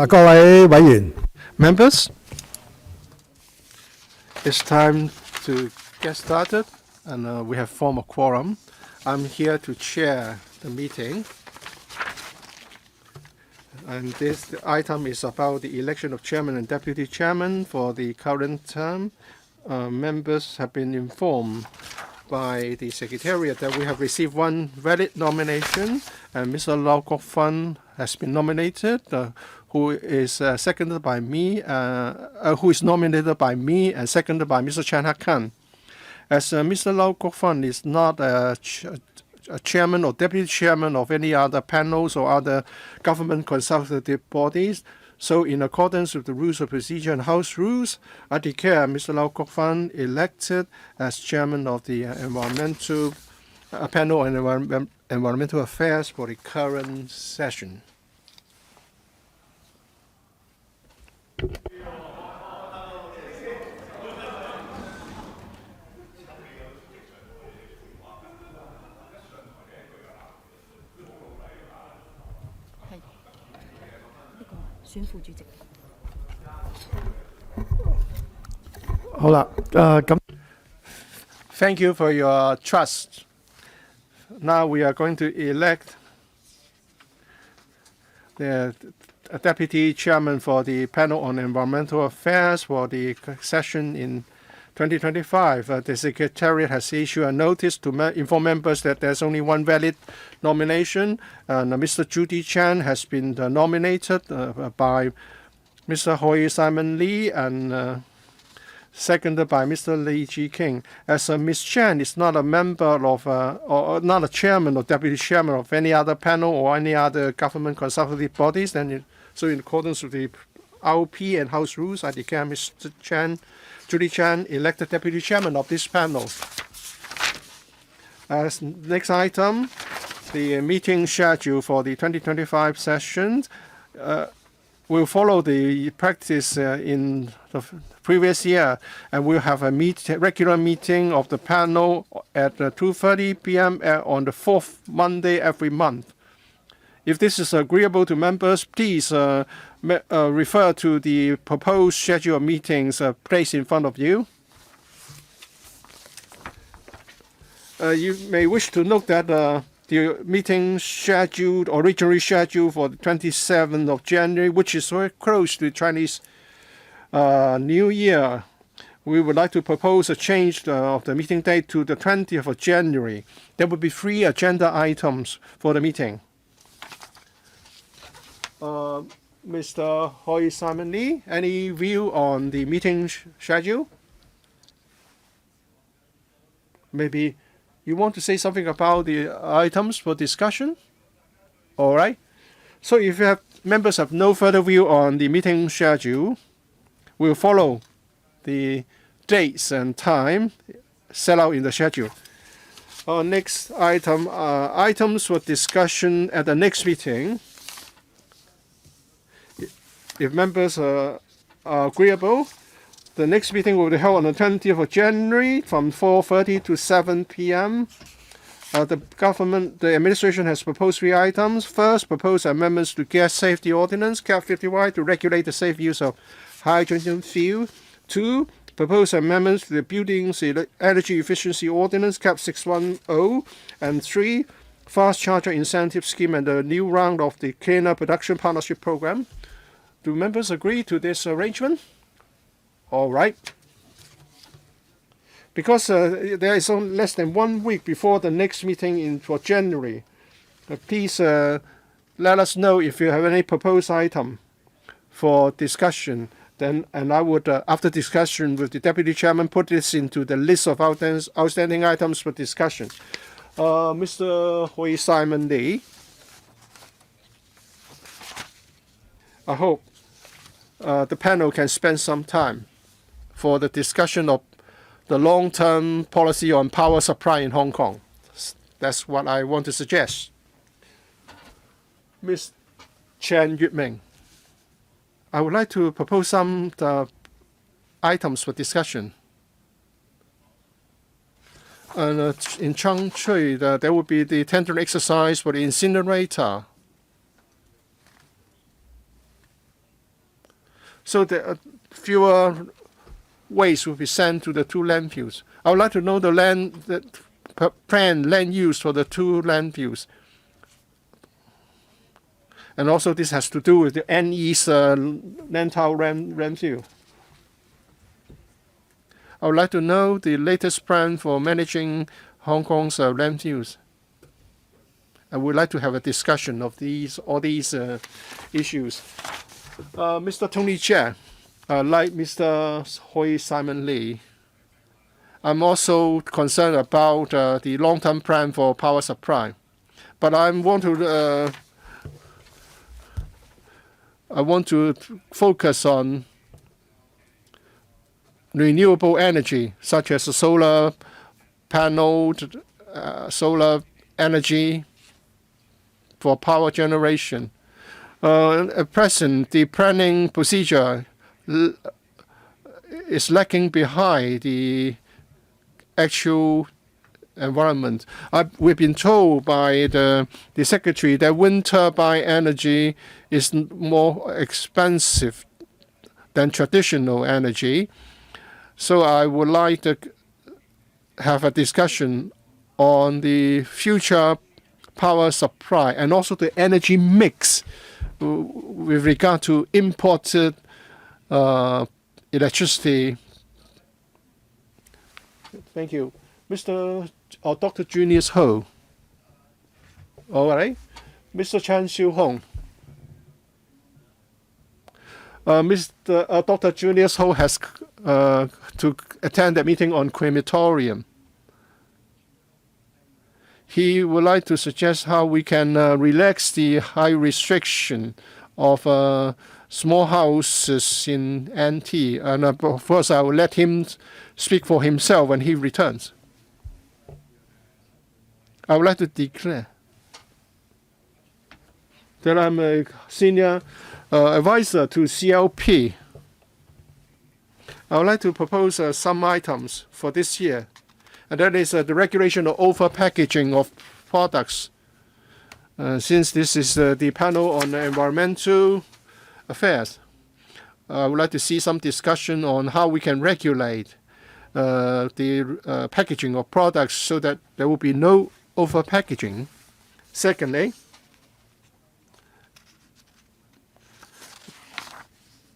各位委員， Members, it's time to get started, and we have formed a quorum. I'm here to chair the meeting, and this item is about the election of chairman and deputy chairman for the current term. Members have been informed by the Secretariat that we have received one valid nomination, and Mr. Lau Kok Fun has been nominated, who is seconded by me, who is nominated by me and seconded by Mr. Chan Hak Kan. As Mr. Lau Kok Fun is not a chairman or deputy chairman of any other panels or other government consultative bodies, so in accordance with the rules of procedure and House rules, I declare Mr. Lau Kok Fun elected as chairman of the environmental panel on environmental affairs for the current session. Thank you for your trust. Now we are going to elect the deputy chairman for the panel on environmental affairs for the session in 2025. The Secretariat has issued a notice to inform members that there's only one valid nomination, and Mr. Judy Chan has been nominated by Mr. Hui Simon Lee and seconded by Mr. Lee Ji King. As Ms. Chan is not a member of, or not a chairman or deputy chairman of any other panel or any other government consultative bodies, then so in accordance with the RP and House rules, I declare Mr. Chan, Judy Chan, elected deputy chairman of this panel. As next item, the meeting schedule for the 2025 session will follow the practice in the previous year, and we'll have a regular meeting of the panel at 2:30 p.m. on the fourth Monday every month. If this is agreeable to members, please refer to the proposed schedule of meetings placed in front of you. You may wish to note that the meeting originally scheduled for the 27th of January, which is very close to Chinese New Year. We would like to propose a change of the meeting date to the 20th of January. There will be 3 agenda items for the meeting. Mr. Hui Simon Lee, any view on the meeting schedule? Maybe you want to say something about the items for discussion? All right. So if members have no further view on the meeting schedule, we'll follow the dates and time set out in the schedule. Our next item, items for discussion at the next meeting. If members are agreeable, the next meeting will be held on the 20th of January from 4:30 to 7 p.m. The administration has proposed 3 items. First, proposed amendments to Gas Safety Ordinance, CAP 50Y, to regulate the safe use of hydrogen fuel. 2, proposed amendments to the Buildings Energy Efficiency Ordinance, CAP 610. And 3, Fast Charger Incentive Scheme and the new round of the Cleaner Production Partnership Program. Do members agree to this arrangement? All right. Because there is only less than 1 week before the next meeting for January, please let us know if you have any proposed item for discussion. Then, and I would, after discussion with the deputy chairman, put this into the list of outstanding items for discussion. Mr. Hui Simon Lee, I hope the panel can spend some time for the discussion of the long-term policy on power supply in Hong Kong. That's what I want to suggest. Ms. Chen Yutming, I would like to propose some items for discussion. And in Chang Chui, there will be the tendering exercise for the incinerator. so that fewer waste will be sent to the two landfills. I would like to know the planned land use for the two landfills. And also this has to do with the NE's Lantau landfill. I would like to know the latest plan for managing Hong Kong's landfills. I would like to have a discussion of all these issues. Mr. Tony Chia, like Mr. Hui Simon Lee, I'm also concerned about the long-term plan for power supply. But I want to focus on renewable energy, such as solar panel, solar energy for power generation. At present, the planning procedure is lagging behind the actual environment. We've been told by the secretary that wind turbine energy is more expensive than traditional energy. So I would like to have a discussion on the future power supply and also the energy mix with regard to imported electricity. Thank you. Dr. Junius Ho. All right. Mr. Chan Siu Hong. Dr. Junius Ho has to attend the meeting on crematorium. He would like to suggest how we can relax the high restriction of small houses in NT. And of course, I will let him speak for himself when he returns. I would like to declare that I'm a senior advisor to CLP. I would like to propose some items for this year, and that is the regulation of over-packaging of products. Since this is the panel on environmental affairs, I would like to see some discussion on how we can regulate the packaging of products so that there will be no over-packaging. Secondly,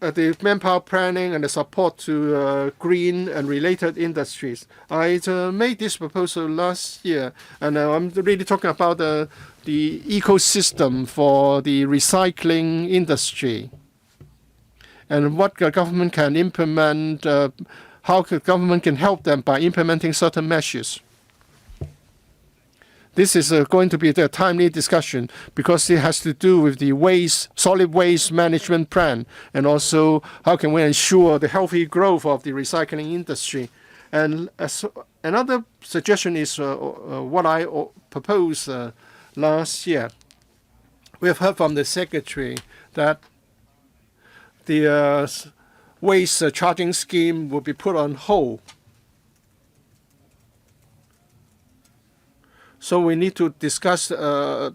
the manpower planning and the support to green and related industries. I made this proposal last year, and I'm really talking about the ecosystem for the recycling industry and what the government can implement, how the government can help them by implementing certain measures. This is going to be a timely discussion because it has to do with the solid waste management plan, and also how can we ensure the healthy growth of the recycling industry. And another suggestion is what I proposed last year. We have heard from the secretary that the waste charging scheme will be put on hold. So we need to discuss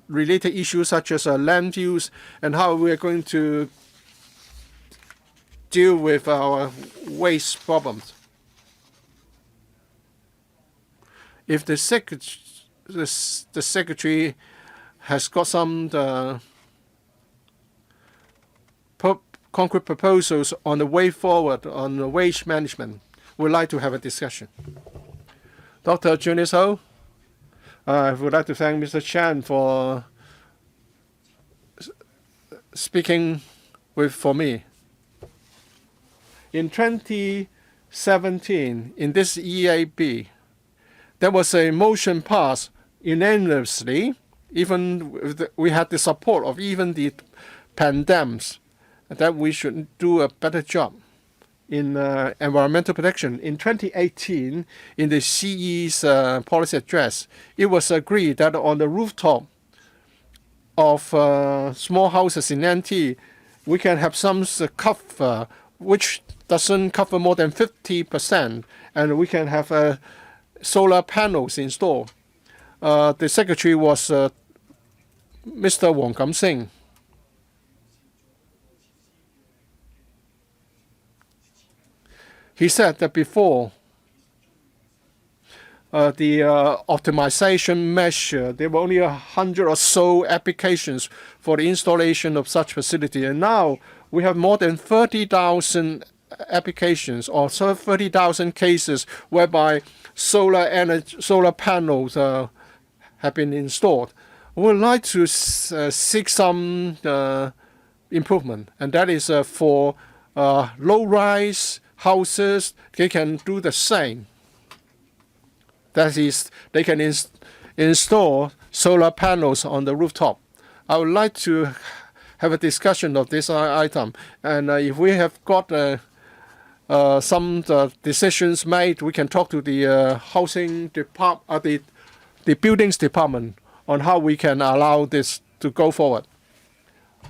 related issues such as land use and how we are going to deal with our waste problems. If the secretary has got some concrete proposals on the way forward on the waste management, we'd like to have a discussion. Dr. Junius Ho? I would like to thank Mr. Chan for speaking for me. In 2017, in this EAB, there was a motion passed unanimously. We had the support of even the pandemics that we should do a better job in environmental protection. In 2018, in the CE's policy address, it was agreed that on the rooftop of small houses in NT, we can have some cover which doesn't cover more than 50%, and we can have solar panels installed. The secretary was Mr. Wong Kam Sing. He said that before the optimization measure, there were only 100 or so applications for the installation of such facility. And now we have more than 30,000 applications or 30,000 cases whereby solar panels have been installed. We would like to seek some improvement, and that is for low-rise houses, they can do the same. That is, they can install solar panels on the rooftop. I would like to have a discussion of this item, and if we have got some decisions made, we can talk to the housing department, the buildings department, on how we can allow this to go forward.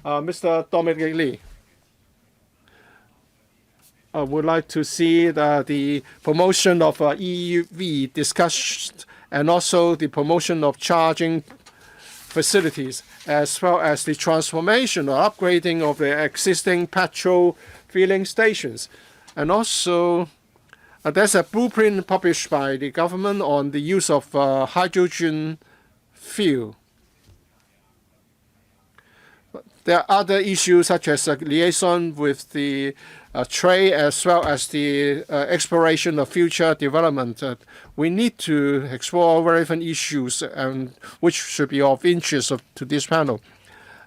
Mr. Dominic Lee. I would like to see the promotion of EV discussed, and also the promotion of charging facilities, as well as the transformation or upgrading of the existing petrol filling stations. And also, there's a blueprint published by the government on the use of hydrogen fuel. There are other issues such as liaison with the trade, as well as the exploration of future development. We need to explore relevant issues which should be of interest to this panel.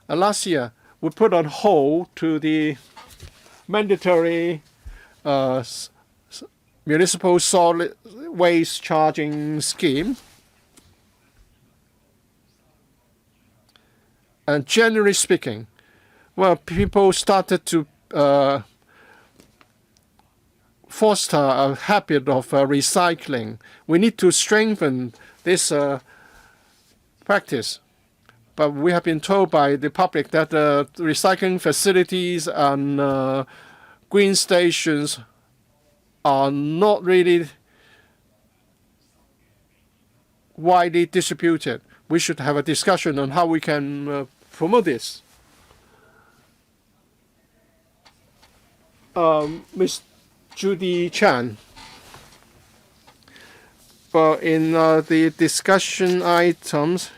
Last year, we put on hold to the mandatory municipal solid waste charging scheme. And generally speaking, well, people started to foster a habit of recycling. We need to strengthen this practice. But we have been told by the public that recycling facilities and green stations are not really widely distributed. We should have a discussion on how we can promote this. Ms. Judy Chan. In the discussion items,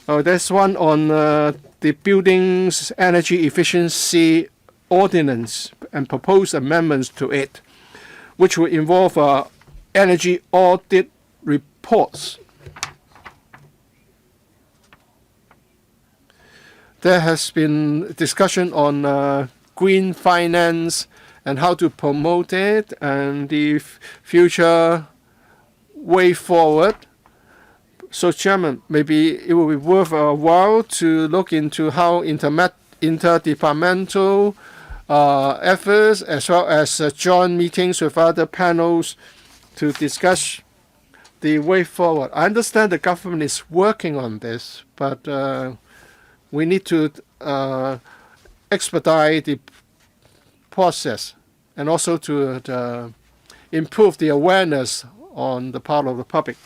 there's one on the Buildings Energy Efficiency Ordinance and proposed amendments to it, which will involve energy audit reports. There has been discussion on green finance and how to promote it and the future way forward. So, Chairman, maybe it will be worth a while to look into how interdepartmental efforts, as well as joint meetings with other panels to discuss the way forward. I understand the government is working on this, but we need to expedite the process and also to improve the awareness on the part of the public.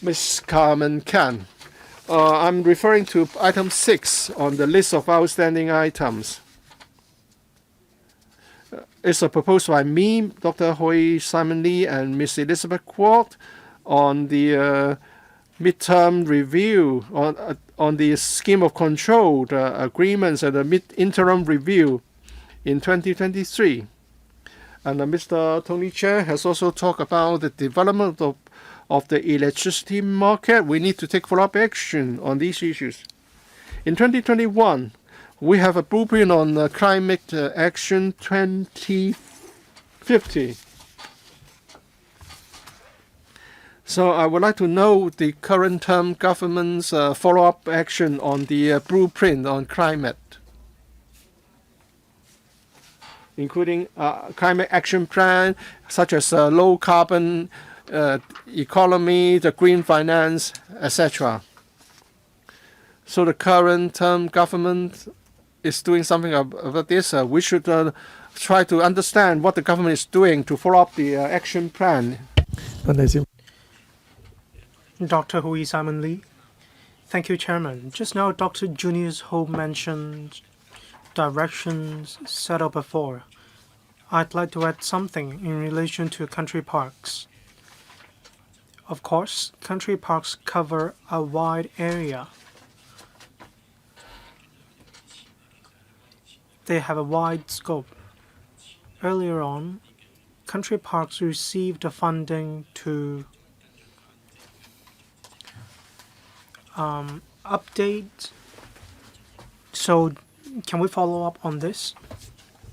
Ms. Carmen Kan, I'm referring to item 6 on the list of outstanding items. It's a proposal by me, Dr. Hui Simon Lee, and Ms. Elizabeth Kwok on the midterm review on the scheme of control, the agreements, and the interim review in 2023. And Mr. Tony Chair has also talked about the development of the electricity market. We need to take follow-up action on these issues. In 2021, we have a blueprint on climate action 2050. So I would like to know the current term government's follow-up action on the blueprint on climate, including climate action plan such as low carbon economy, the green finance, etc. So the current term government is doing something about this. We should try to understand what the government is doing to follow up the action plan. Dr. Hui Simon Lee. Thank you, Chairman. Just now, Dr. Junius Ho mentioned directions set up before. I'd like to add something in relation to country parks. Of course, country parks cover a wide area. They have a wide scope. Earlier on, country parks received the funding to update. So, can we follow up on this?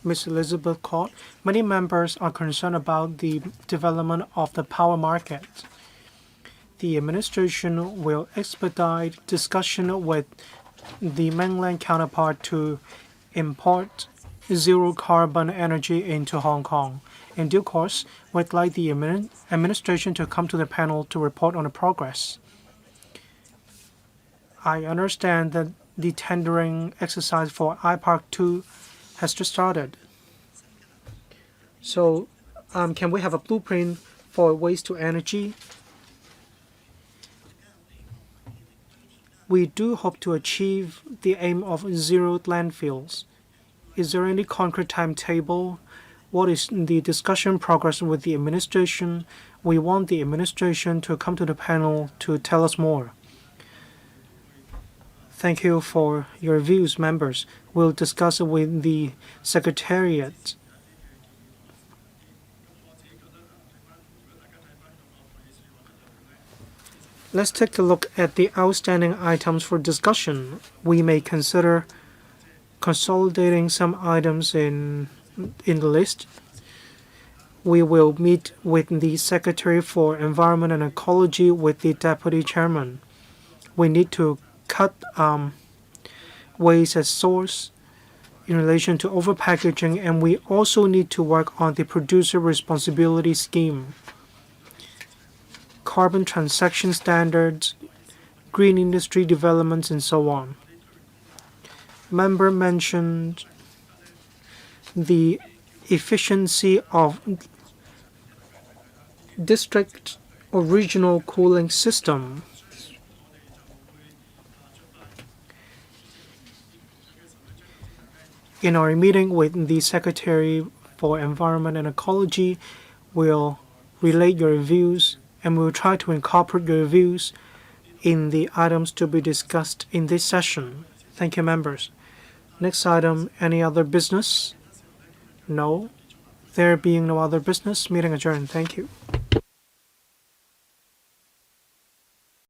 Ms. Elizabeth Court, many members are concerned about the development of the power market. The administration will expedite discussion with the mainland counterpart to import zero carbon energy into Hong Kong. In due course, we'd like the administration to come to the panel to report on the progress. I understand that the tendering exercise for iPark 2 has just started. So, can we have a blueprint for waste to energy? We do hope to achieve the aim of zero landfills. Is there any concrete timetable? What is the discussion progress with the administration? We want the administration to come to the panel to tell us more. Thank you for your views, members. We'll discuss it with the Secretariat. Let's take a look at the outstanding items for discussion. We may consider consolidating some items in the list. We will meet with the Secretary for Environment and Ecology with the Deputy Chairman. We need to cut waste at source in relation to overpackaging, and we also need to work on the producer responsibility scheme. Carbon transaction standards, green industry developments, and so on. Member mentioned the efficiency of district or regional cooling system. In our meeting with the Secretary for Environment and Ecology, we'll relate your views and we'll try to incorporate your views in the items to be discussed in this session. Thank you, members. Next item, any other business? No. There being no other business, meeting adjourned. Thank you.